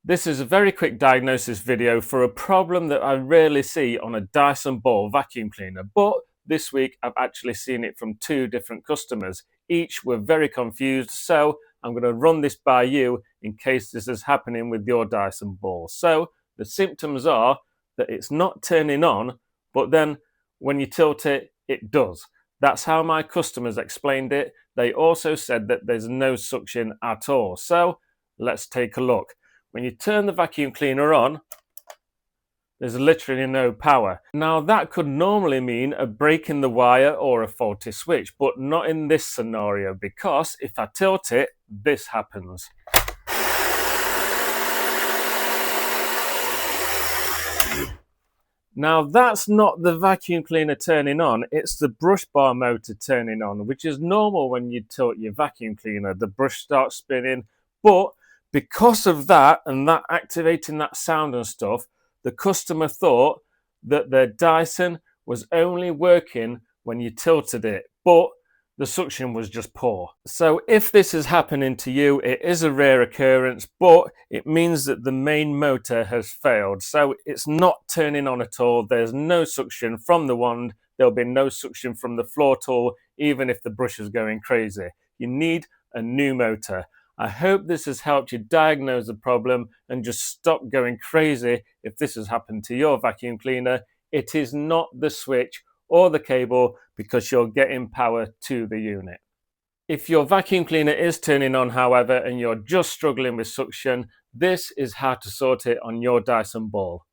This is a very quick diagnosis video for a problem that I rarely see on a Dyson Ball vacuum cleaner, but this week I've actually seen it from two different customers. Each were very confused, so I'm going to run this by you in case this is happening with your Dyson Ball. So the symptoms are that it's not turning on, but then when you tilt it, it does. That's how my customers explained it. They also said that there's no suction at all. So let's take a look. When you turn the vacuum cleaner on, there's literally no power. Now that could normally mean a break in the wire or a faulty switch, but not in this scenario, because if I tilt it, this happens. Now that's not the vacuum cleaner turning on, it's the brush bar motor turning on, which is normal when you tilt your vacuum cleaner. The brush starts spinning, but because of that and that activating that sound and stuff, the customer thought that their Dyson was only working when you tilted it, but the suction was just poor. So if this is happening to you, it is a rare occurrence, but it means that the main motor has failed. So it's not turning on at all. There's no suction from the wand. There'll be no suction from the floor tool, even if the brush is going crazy. You need a new motor. I hope this has helped you diagnose the problem and just stop going crazy if this has happened to your vacuum cleaner. It is not the switch or the cable, because you're getting power to the unit. If your vacuum cleaner is turning on, however, and you're just struggling with suction, this is how to sort it on your Dyson Ball.